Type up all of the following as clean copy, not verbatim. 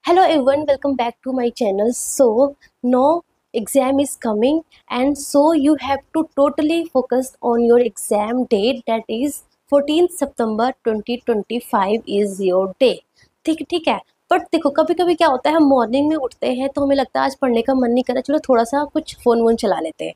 Hello everyone, welcome back to my channel. So now exam is coming and so you have to totally focus on your exam date, that is 14th September 2025 is your day. ठीक ठीक है. But देखो कभी कभी क्या होता है, हम मॉर्निंग में उठते हैं तो हमें लगता है आज पढ़ने का मन नहीं कर रहा, चलो थोड़ा सा कुछ फ़ोन वोन चला लेते हैं,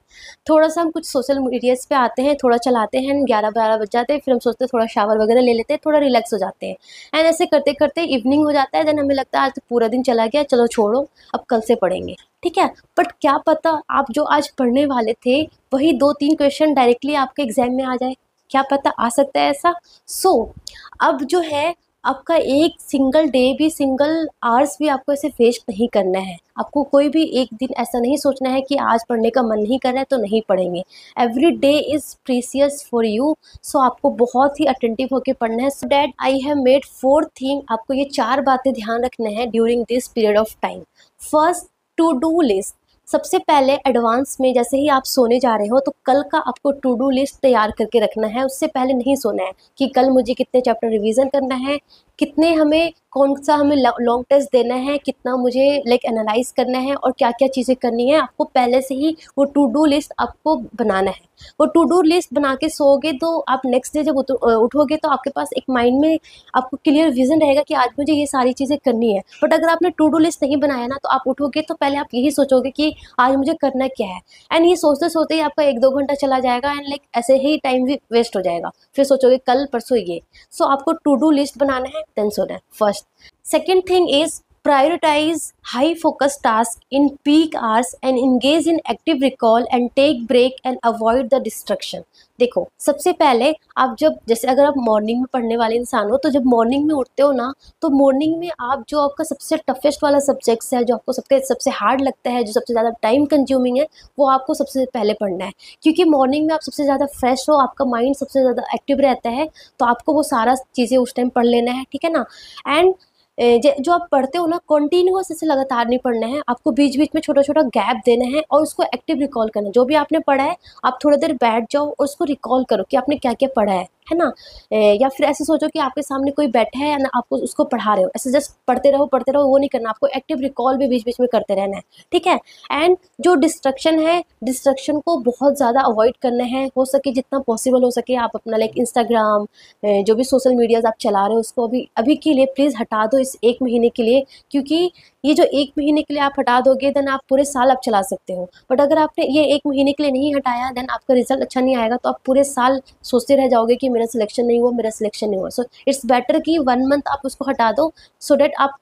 थोड़ा सा हम कुछ सोशल मीडियाज़ पे आते हैं, थोड़ा चलाते हैं, 11-12 बज जाते हैं, फिर हम सोचते हैं थोड़ा शावर वगैरह ले लेते हैं, थोड़ा रिलैक्स हो जाते हैं. एंड ऐसे करते करते इवनिंग हो जाता है. देन हमें लगता है आज तो पूरा दिन चला गया, चलो छोड़ो अब कल से पढ़ेंगे. ठीक है. बट क्या पता आप जो आज पढ़ने वाले थे वही 2-3 क्वेश्चन डायरेक्टली आपके एग्जाम में आ जाए. क्या पता, आ सकता है ऐसा. सो अब जो है आपका एक सिंगल डे भी, सिंगल आवर्स भी आपको ऐसे वेस्ट नहीं करना है. आपको कोई भी एक दिन ऐसा नहीं सोचना है कि आज पढ़ने का मन नहीं कर रहा है तो नहीं पढ़ेंगे. Every day is precious for you. So आपको बहुत ही अटेंटिव होकर पढ़ना है. So that I have made 4 thing. आपको ये 4 बातें ध्यान रखना है during this period of time. First, to do list. सबसे पहले एडवांस में जैसे ही आप सोने जा रहे हो तो कल का आपको टू डू लिस्ट तैयार करके रखना है. उससे पहले नहीं सोना है कि कल मुझे कितने चैप्टर रिवीजन करना है, कितने हमें कौन सा हमें लॉन्ग टेस्ट देना है, कितना मुझे एनालाइज करना है और क्या क्या चीज़ें करनी है. आपको पहले से ही वो टू डू लिस्ट आपको बनाना है. वो टू डू लिस्ट बना के सोओगे तो आप नेक्स्ट डे जब उठोगे तो आपके पास एक माइंड में आपको क्लियर विजन रहेगा कि आज मुझे ये सारी चीज़ें करनी है. बट अगर आपने टू डू लिस्ट नहीं बनाया ना तो आप उठोगे तो पहले आप यही सोचोगे कि आज मुझे करना क्या है. एंड ये सोचते सोचते ही आपका 1-2 घंटा चला जाएगा एंड ऐसे ही टाइम भी वेस्ट हो जाएगा. फिर सोचोगे कल परसों ये. सो आपको टू डू लिस्ट बनाना है, देन सोना है. First. Second thing is prioritize high focus task in peak hours and engage in active recall and take break and avoid the distraction. देखो सबसे पहले आप जब जैसे अगर आप मॉर्निंग में पढ़ने वाले इंसान हो तो जब मॉर्निंग में उठते हो ना तो मॉर्निंग में आप जो आपका सबसे टफेस्ट वाला सब्जेक्ट्स है, जो आपको सबसे हार्ड लगता है, जो सबसे ज़्यादा टाइम कंज्यूमिंग है, वो आपको सबसे पहले पढ़ना है. क्योंकि मॉर्निंग में आप सबसे ज़्यादा फ्रेश हो, आपका माइंड सबसे ज़्यादा एक्टिव रहता है, तो आपको वो सारा चीज़ें उस टाइम पढ़ लेना है. ठीक है ना. एंड जो आप पढ़ते हो ना कंटिन्यूअस ऐसे लगातार नहीं पढ़ना है. आपको बीच बीच में छोटा छोटा गैप देना है और उसको एक्टिव रिकॉल करना है. जो भी आपने पढ़ा है आप थोड़ी देर बैठ जाओ और उसको रिकॉल करो कि आपने क्या क्या पढ़ा है ना. या फिर ऐसे सोचो कि आपके सामने कोई बैठा है ना, आपको उसको पढ़ा रहे हो, ऐसे जस्ट पढ़ते रहो, वो नहीं करना. आपको एक्टिव रिकॉल भी बीच बीच में करते रहना है. ठीक है. एंड जो डिस्ट्रक्शन है, डिस्ट्रक्शन को बहुत ज़्यादा अवॉइड करना है. हो सके जितना पॉसिबल हो सके आप अपना इंस्टाग्राम, जो भी सोशल मीडियाज़ आप चला रहे हो उसको अभी अभी के लिए प्लीज़ हटा दो इस 1 महीने के लिए. क्योंकि ये जो 1 महीने के लिए आप हटा दोगे देन आप पूरे साल आप चला सकते हो. बट अगर आपने ये 1 महीने के लिए नहीं हटाया देन आपका रिजल्ट अच्छा नहीं आएगा, तो आप पूरे साल सोचते रह जाओगे कि मेरा सिलेक्शन नहीं हुआ. सो इट्स बेटर कि 1 मंथ आप उसको हटा दो सो डैट आप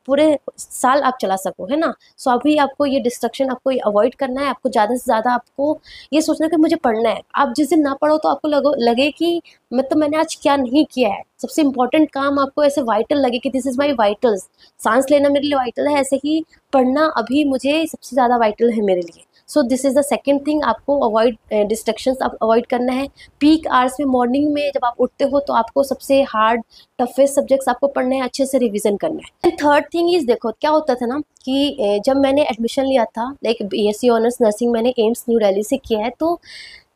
पूरे साल आप चला सको, है ना. सो अभी आपको ये डिस्ट्रक्शन आपको अवॉइड करना है. आपको ज़्यादा से ज़्यादा आपको ये सोचना है कि मुझे पढ़ना है. आप जिस दिन ना पढ़ो तो आपको लगे कि मतलब मैंने आज क्या नहीं किया है. सबसे इंपॉर्टेंट काम आपको ऐसे वाइटल लगे कि दिस इज़ माई वाइटल्स. सांस लेना मेरे लिए वाइटल है, ऐसे ही पढ़ना अभी मुझे सबसे ज़्यादा वाइटल है मेरे लिए. So this is the second thing. आपको अवॉइड डिस्ट्रक्शंस आप अवॉइड करना है. पीक आवर्स में मॉर्निंग में जब आप उठते हो तो आपको सबसे हार्ड टफेस्ट सब्जेक्ट्स आपको पढ़ने हैं, अच्छे से रिवीजन करना है. एंड थर्ड थिंग इज़, देखो क्या होता था ना कि जब मैंने एडमिशन लिया था BSc ऑनर्स नर्सिंग मैंने एम्स न्यू दिल्ली से किया है, तो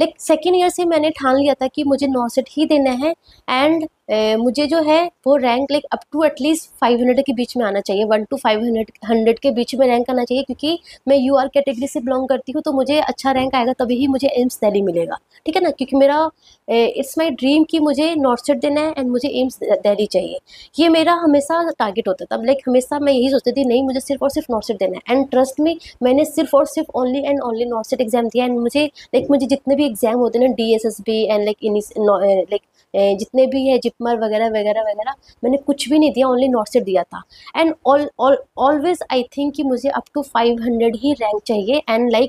सेकेंड ईयर से मैंने ठान लिया था कि मुझे 9 सेट ही देना है. एंड मुझे जो है वो रैंक अप टू एटलीस्ट 500 के बीच में आना चाहिए. 1 to 500 के बीच में रैंक आना चाहिए. क्योंकि मैं UR कैटेगरी से बिलोंग करती हूँ तो मुझे अच्छा रैंक आएगा तभी ही मुझे एम्स दिल्ली मिलेगा. ठीक है ना. क्योंकि मेरा इट्स माई ड्रीम कि मुझे नॉर्थ सेट देना है एंड मुझे एम्स दिल्ली चाहिए. ये मेरा हमेशा टारगेट होता था. हमेशा मैं यही सोचती थी नहीं मुझे सिर्फ और सिर्फ नॉर्थ सेट देना है. एंड ट्रस्ट मी, मैंने सिर्फ और सिर्फ only and only north set exam दिया. एंड मुझे मुझे जितने भी एग्जाम होते हैं ना DSSB एंड जितने भी है जिपमर वगैरह वगैरह वगैरह, मैंने कुछ भी नहीं दिया, ओनली नॉर्थ सेट दिया था. एंड ऑलवेज आई थिंक कि मुझे अप टू 500 ही रैंक चाहिए. एंड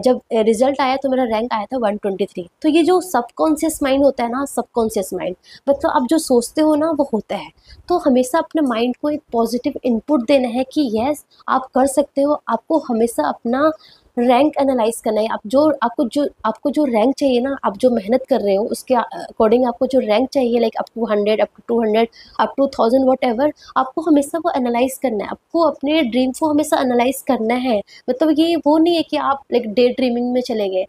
जब रिजल्ट आया तो मेरा रैंक आया था 123. तो ये जो सबकॉन्शियस माइंड होता है ना, सबकॉन्शियस माइंड मतलब आप जो सोचते हो ना वो होता है. तो हमेशा अपने माइंड को एक पॉजिटिव इनपुट देना है कि यस आप कर सकते हो. आपको हमेशा अपना रैंक एनालाइज करना है. आपको जो रैंक चाहिए ना, आप जो मेहनत कर रहे हो उसके अकॉर्डिंग आपको जो रैंक चाहिए up to 100, up to 200, up to 1000 whatever, आपको हमेशा वो एनालाइज करना है. आपको अपने ड्रीम को हमेशा एनालाइज करना है. मतलब ये वो नहीं है कि आप डे ड्रीमिंग में चले गए.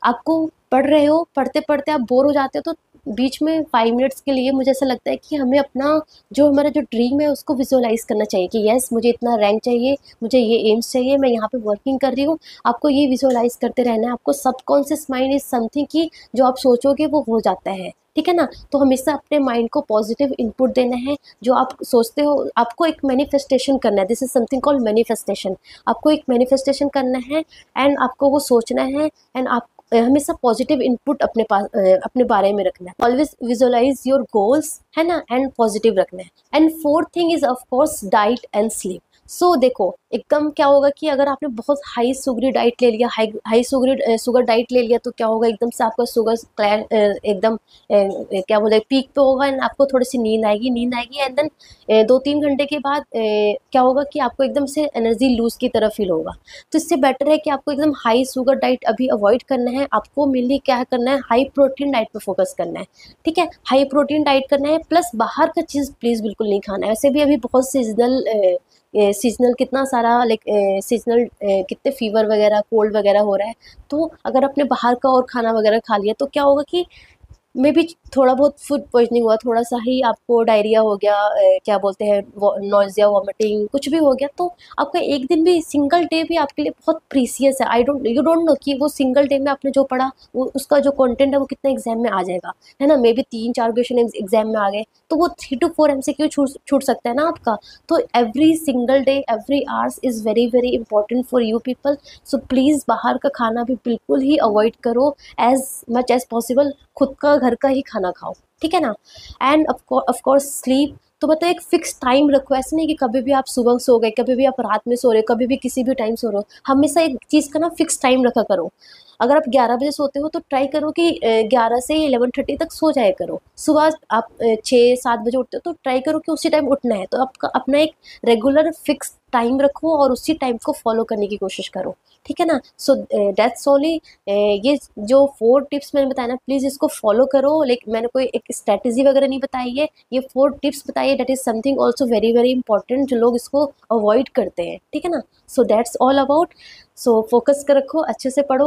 आपको पढ़ रहे हो, पढ़ते पढ़ते आप बोर हो जाते हो तो बीच में 5 मिनट्स के लिए मुझे ऐसा लगता है कि हमें अपना जो हमारा जो ड्रीम है उसको विजुअलाइज़ करना चाहिए कि यस मुझे इतना रैंक चाहिए, मुझे ये एम्स चाहिए, मैं यहाँ पे वर्किंग कर रही हूँ। आपको ये विजुअलाइज़ करते रहना है। आपको सबकॉन्शियस माइंड इज़ समथिंग कि जो आप सोचोगे वो हो जाता है, ठीक है ना? तो हमेशा अपने माइंड को पॉजिटिव इनपुट देना है। जो आप सोचते हो आपको एक मैनिफेस्टेशन करना है। This is something called manifestation. आपको एक मैनिफेस्टेशन करना है एंड आपको वो सोचना है एंड आप हमेशा पॉजिटिव इनपुट अपने पास अपने बारे में रखना है। ऑलवेज विजुअलाइज योर गोल्स, है ना, एंड पॉजिटिव रखना है। And fourth thing is of course diet and sleep. So देखो एकदम क्या होगा कि अगर आपने बहुत हाई सुगरी डाइट ले लिया, हाई सुगरी शुगर डाइट ले लिया तो क्या होगा, एकदम से आपका शुगर एकदम क्या बोलते हैं पीक पे होगा एंड आपको थोड़ी सी नींद आएगी एंड देन 2-3 घंटे के बाद क्या होगा कि आपको एकदम से एनर्जी लूज की तरह फील होगा। तो इससे बेटर है कि आपको एकदम हाई शुगर डाइट अभी अवॉइड करना है। आपको मेनली क्या करना है, हाई प्रोटीन डाइट पे फोकस करना है, ठीक है। हाई प्रोटीन डाइट करना है प्लस बाहर का चीज़ प्लीज़ बिल्कुल नहीं खाना है। वैसे भी अभी बहुत सीजनल कितना सारा लाइक सीजनल कितने फीवर वगैरह कोल्ड वगैरह हो रहा है। तो अगर आपने बाहर का और खाना वगैरह खा लिया तो क्या होगा कि मे बी थोड़ा बहुत फूड पॉइजनिंग हुआ, थोड़ा सा ही आपको डायरिया हो गया, क्या बोलते हैं नॉइज़िया, वॉमिटिंग कुछ भी हो गया, तो आपका एक दिन भी सिंगल डे भी आपके लिए बहुत प्रीसियस है। यू डोंट नो कि वो सिंगल डे में आपने जो पढ़ा वो उसका जो कंटेंट है वो कितना एग्जाम में आ जाएगा, है ना। मे बी 3-4 क्वेश्चन एग्जाम में आ गए तो वो 3 to 4 MCQ छूट सकता है ना आपका। तो every single day, every hours is very very important for you people. So please बाहर का खाना भी बिल्कुल ही अवॉइड करो एज मच एज पॉसिबल। खुद का घर का ही खाना खाओ, ठीक है ना। एंड ऑफ कोर्स स्लीप, तो मतलब एक फिक्स टाइम रखो। ऐसे नहीं कि कभी भी आप सुबह सो गए, कभी भी आप रात में सो रहे हो, कभी भी किसी भी टाइम सो रहे हो। हमेशा एक चीज़ का ना फिक्स टाइम रखा करो। अगर आप 11 बजे सोते हो तो ट्राई करो कि 11 से 11:30 तक सो जाया करो। सुबह आप 6-7 बजे उठते हो तो ट्राई करो कि उसी टाइम उठना है। तो आपका अपना एक रेगुलर फिक्स टाइम रखो और उसी टाइम को फॉलो करने की कोशिश करो, ठीक है ना। So that's only. ये जो 4 टिप्स मैंने बताया ना प्लीज़ इसको फॉलो करो। लाइक मैंने कोई एक स्ट्रैटेजी वगैरह नहीं बताई है, ये 4 टिप्स बताई है। That is something also very very important जो लोग इसको अवॉइड करते हैं, ठीक है ना। So that's all about. So focus कर रखो, अच्छे से पढ़ो।